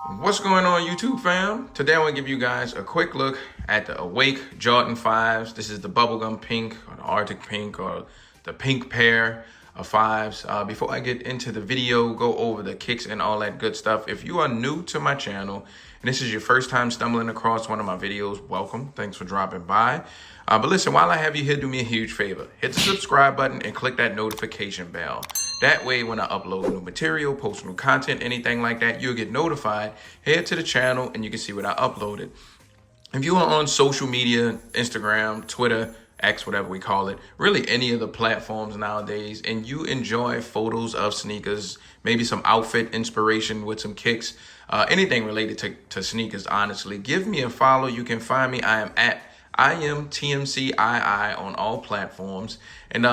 What's going on, YouTube fam? Today I want to give you guys a quick look at the Awake Jordan 5s. This is the Bubblegum Pink or the Arctic Pink or the pink pair of 5s. Before I get into the video, go over the kicks and all that good stuff. If you are new to my channel and this is your first time stumbling across one of my videos, welcome. Thanks for dropping by. But listen, while I have you here, do me a huge favor. Hit the subscribe button and click that notification bell. That way, when I upload new material, post new content, anything like that, you'll get notified. Head to the channel and you can see what I uploaded. If you are on social media, Instagram, Twitter, X, whatever we call it, really any of the platforms nowadays, and you enjoy photos of sneakers, maybe some outfit inspiration with some kicks, anything related to sneakers, honestly, give me a follow. You can find me. I am TMCII on all platforms. And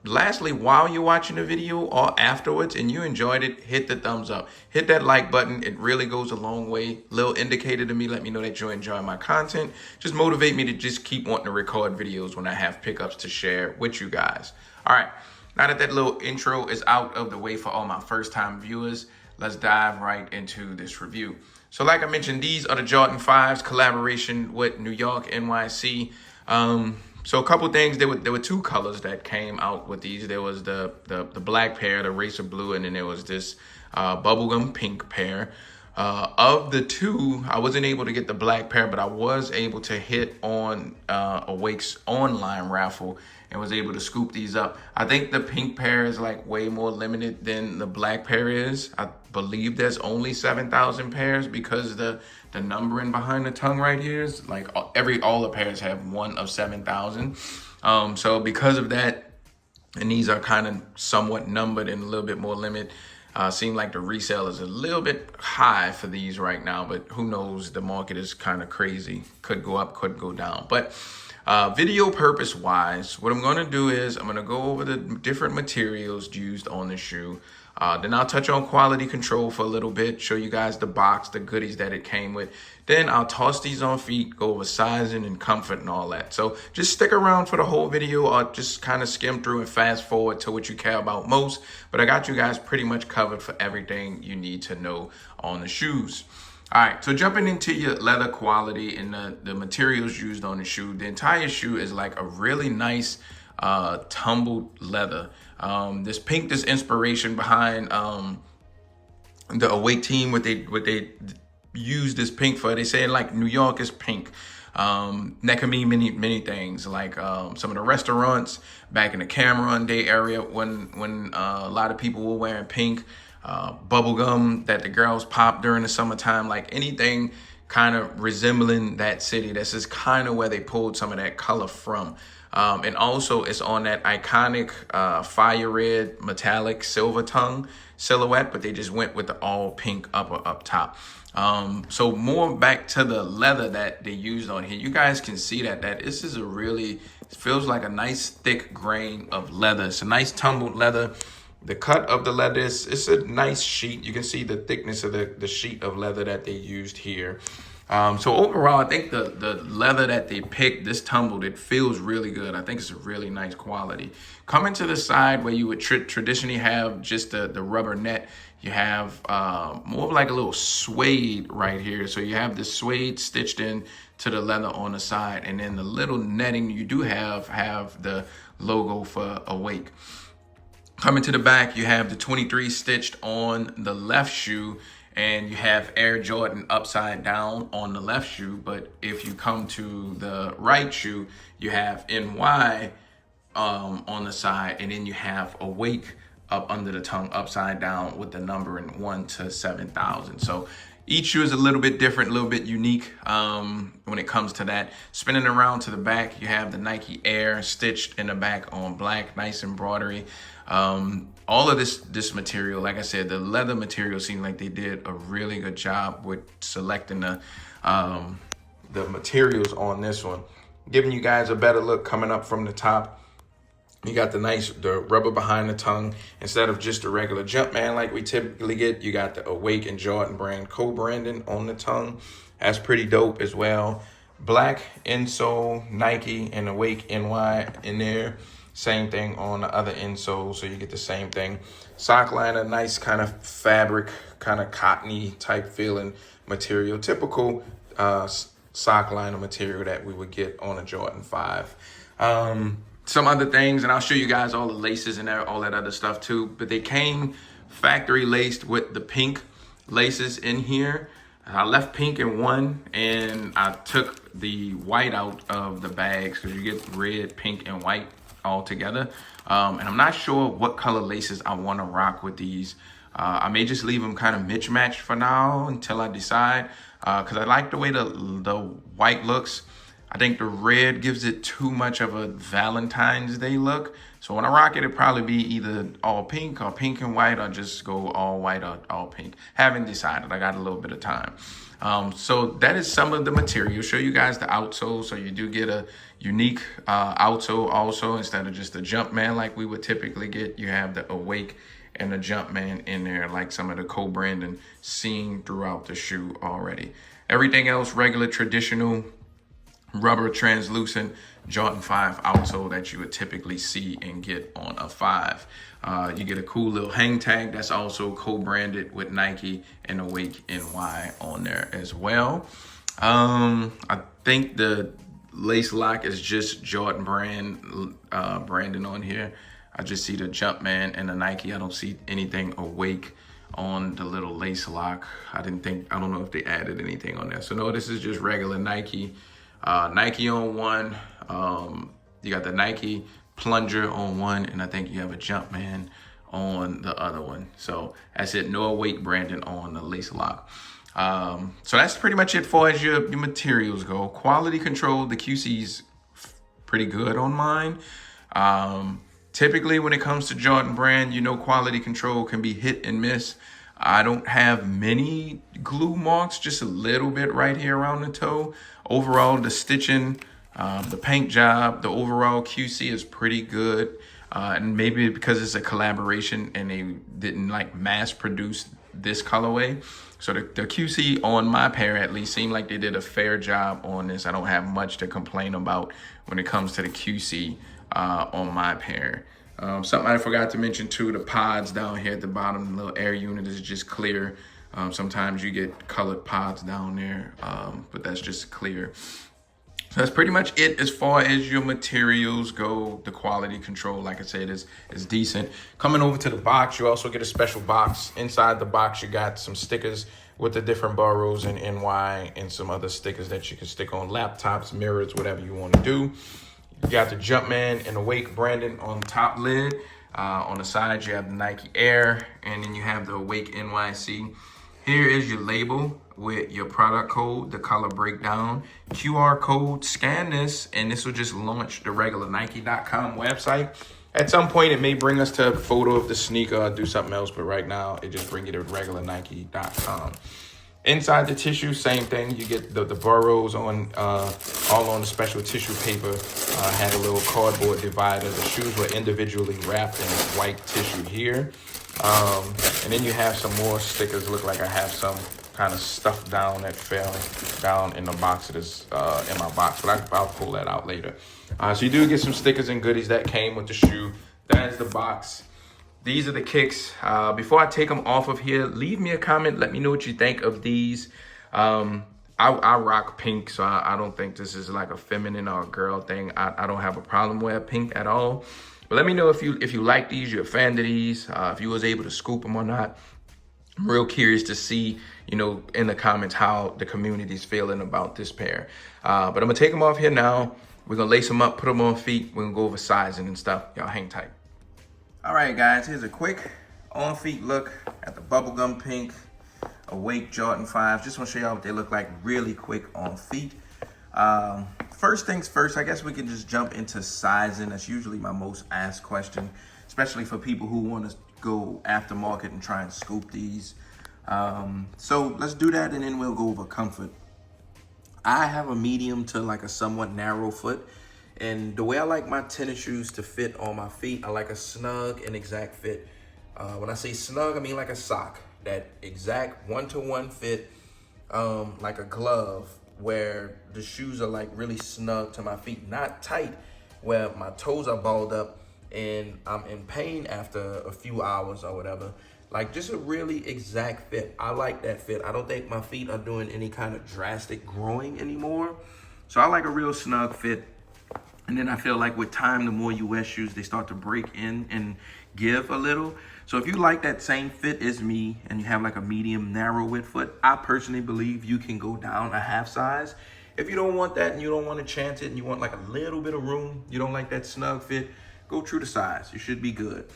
lastly, while you're watching the video or afterwards and you enjoyed it, hit the thumbs up. Hit that like button. It really goes a long way. Little indicator to me. Let me know that you enjoy my content. Just motivate me to just keep wanting to record videos when I have pickups to share with you guys. All right. Now that little intro is out of the way for all my first time viewers, let's dive right into this review. So like I mentioned, these are the Jordan 5s collaboration with New York NYC. So a couple things, there were two colors that came out with these. There was the black pair, the racer blue, and then there was this bubblegum pink pair. Of the two, I wasn't able to get the black pair, but I was able to hit on Awake's online raffle and was able to scoop these up. I think the pink pair is like way more limited than the black pair is. I believe there's only 7,000 pairs because the numbering behind the tongue right here is like all the pairs have one of 7,000. So because of that, and these are kind of somewhat numbered and a little bit more limited. Seem like the resale is a little bit high for these right now, but who knows? The market is kind of crazy. Could go up, could go down. But video purpose wise, what I'm going to do is I'm going to go over the different materials used on the shoe. Then I'll touch on quality control for a little bit, show you guys the box, the goodies that it came with. Then I'll toss these on feet, go over sizing and comfort and all that. So just stick around for the whole video or just kind of skim through and fast forward to what you care about most. But I got you guys pretty much covered for everything you need to know on the shoes. All right, so jumping into your leather quality and the materials used on the shoe, the entire shoe is like a really nice tumbled leather. This pink, this inspiration behind the Awake team, what they use this pink for. They say like New York is pink. That can mean many things, like some of the restaurants back in the Cameron Day area when a lot of people were wearing pink. Bubblegum that the girls pop during the summertime, like anything kind of resembling that city. This is kind of where they pulled some of that color from. And also it's on that iconic fire red metallic silver tongue silhouette, but they just went with the all pink upper up top. So more back to the leather that they used on here. You guys can see that this is it feels like a nice thick grain of leather. It's a nice tumbled leather. The cut of the leather it's a nice sheet. You can see the thickness of the sheet of leather that they used here. So overall, I think the leather that they picked, this tumbled, it feels really good. I think it's a really nice quality. Coming to the side where you would traditionally have just the rubber net, you have more of like a little suede right here. So you have the suede stitched in to the leather on the side, and then the little netting you do have the logo for Awake. Coming to the back, you have the 23 stitched on the left shoe, and you have Air Jordan upside down on the left shoe. But if you come to the right shoe, you have NY on the side, and then you have Awake up under the tongue upside down with the numbering 1 to 7,000. So each shoe is a little bit different, a little bit unique when it comes to that. Spinning around to the back, you have the Nike Air stitched in the back on black, nice embroidery. All of this material, like I said, the leather material seemed like they did a really good job with selecting the materials on this one. Giving you guys a better look coming up from the top. You got the rubber behind the tongue. Instead of just a regular Jumpman like we typically get, you got the Awake and Jordan brand co-branding on the tongue. That's pretty dope as well. Black insole, Nike and Awake NY in there. Same thing on the other insole, so you get the same thing. Sock liner, nice kind of fabric, kind of cottony type feeling material. Typical sock liner material that we would get on a Jordan 5. Some other things, and I'll show you guys all the laces and all that other stuff too, but they came factory laced with the pink laces in here. I left pink in one, and I took the white out of the bags because you get red, pink, and white all together. And I'm not sure what color laces I want to rock with these. I may just leave them kind of mismatched for now until I decide, because I like the way the white looks. I think the red gives it too much of a Valentine's Day look. So when I rock it, it'll probably be either all pink or pink and white, or just go all white or all pink. Haven't decided. I got a little bit of time. So that is some of the material. Show you guys the outsole. So you do get a unique outsole also. Instead of just the Jumpman like we would typically get, you have the Awake and the Jumpman in there, like some of the co-branding seen throughout the shoe already. Everything else, regular, traditional, rubber, translucent Jordan 5 outsole that you would typically see and get on a 5. You get a cool little hang tag that's also co-branded with Nike and Awake NY on there as well. I think the lace lock is just Jordan branding on here. I just see the Jumpman and the Nike. I don't see anything Awake on the little lace lock. I don't know if they added anything on there. So no, this is just regular Nike. Nike on one. You got the Nike plunger on one, and I think you have a Jumpman on the other one. So that's it. No Awake branding on the lace lock. So that's pretty much it for as your materials go. Quality control, the QC's pretty good on mine. Typically when it comes to Jordan brand, you know, quality control can be hit and miss. I don't have many glue marks, just a little bit right here around the toe. Overall, the stitching, the paint job, the overall QC is pretty good. And maybe because it's a collaboration and they didn't like mass produce this colorway. So the QC on my pair at least seemed like they did a fair job on this. I don't have much to complain about when it comes to the QC on my pair. Something I forgot to mention too, the pods down here at the bottom, the little air unit is just clear. Sometimes you get colored pods down there, but that's just clear. So that's pretty much it as far as your materials go. The quality control, like I said, is decent. Coming over to the box, you also get a special box. Inside the box, you got some stickers with the different boroughs and NY and some other stickers that you can stick on laptops, mirrors, whatever you want to do. You got the Jumpman and Awake branding on the top lid. On the sides, you have the Nike Air, and then you have the Awake NYC. Here is your label with your product code, the color breakdown, QR code. Scan this, and this will just launch the regular Nike.com website. At some point, it may bring us to a photo of the sneaker or do something else, but right now, it just brings you to regular Nike.com. Inside the tissue, same thing. You get the boroughs on all on the special tissue paper. Had a little cardboard divider. The shoes were individually wrapped in white tissue here. And then you have some more stickers. Look like I have some kind of stuff down that fell down in the box that is in my box, but I'll pull that out later. So you do get some stickers and goodies that came with the shoe. That is the box. These are the kicks. Before I take them off of here, leave me a comment. Let me know what you think of these. I rock pink, so I don't think this is like a feminine or a girl thing. I don't have a problem with pink at all. But let me know if you like these, you're a fan of these, if you was able to scoop them or not. I'm real curious to see, you know, in the comments how the community's feeling about this pair. But I'm gonna take them off here now. We're gonna lace them up, put them on feet. We're gonna go over sizing and stuff. Y'all hang tight. All right, guys, here's a quick on-feet look at the Bubblegum Pink Awake Jordan 5s. Just want to show y'all what they look like really quick on feet. First things first, I guess we can just jump into sizing. That's usually my most asked question, especially for people who want to go aftermarket and try and scoop these. So let's do that, and then we'll go over comfort. I have a medium to like a somewhat narrow foot. And the way I like my tennis shoes to fit on my feet, I like a snug and exact fit. When I say snug, I mean like a sock. That exact one-to-one fit, like a glove, where the shoes are like really snug to my feet. Not tight, where my toes are balled up and I'm in pain after a few hours or whatever. Like, just a really exact fit. I like that fit. I don't think my feet are doing any kind of drastic growing anymore. So I like a real snug fit. And then I feel like with time, the more you wear shoes, they start to break in and give a little. So if you like that same fit as me and you have like a medium narrow width foot, I personally believe you can go down a half size. If you don't want that and you don't want to chance it and you want like a little bit of room, you don't like that snug fit, go true to size. You should be good.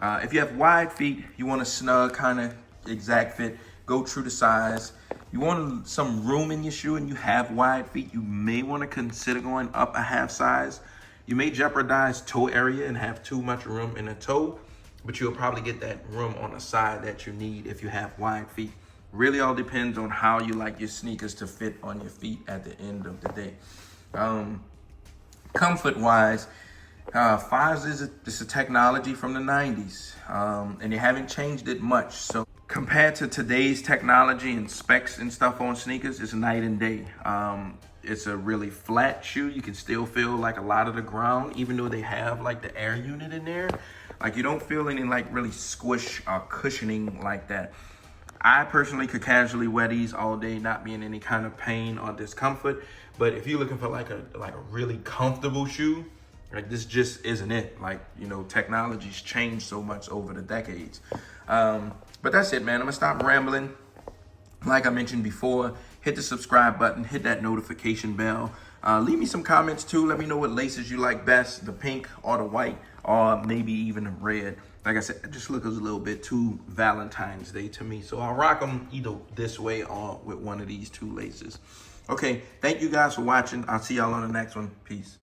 If you have wide feet, you want a snug kind of exact fit, go true to size. You want some room in your shoe and you have wide feet, you may want to consider going up a half size. You may jeopardize toe area and have too much room in the toe, but you'll probably get that room on the side that you need if you have wide feet. Really all depends on how you like your sneakers to fit on your feet at the end of the day. Comfort wise, fives is a technology from the 90s, and they haven't changed it much. So compared to today's technology and specs and stuff on sneakers, it's night and day. It's a really flat shoe. You can still feel like a lot of the ground, even though they have like the air unit in there. Like, you don't feel any like really squish or cushioning like that. I personally could casually wear these all day, not be in any kind of pain or discomfort. But if you're looking for like a really comfortable shoe, like, this just isn't it. Like, you know, technology's changed so much over the decades. But that's it, man. I'm gonna stop rambling. Like I mentioned before, hit the subscribe button, hit that notification bell. Leave me some comments too. Let me know what laces you like best, the pink or the white, or maybe even the red. Like I said, it just looks a little bit too Valentine's Day to me. So I'll rock them either this way or with one of these two laces. Okay, thank you guys for watching. I'll see y'all on the next one. Peace.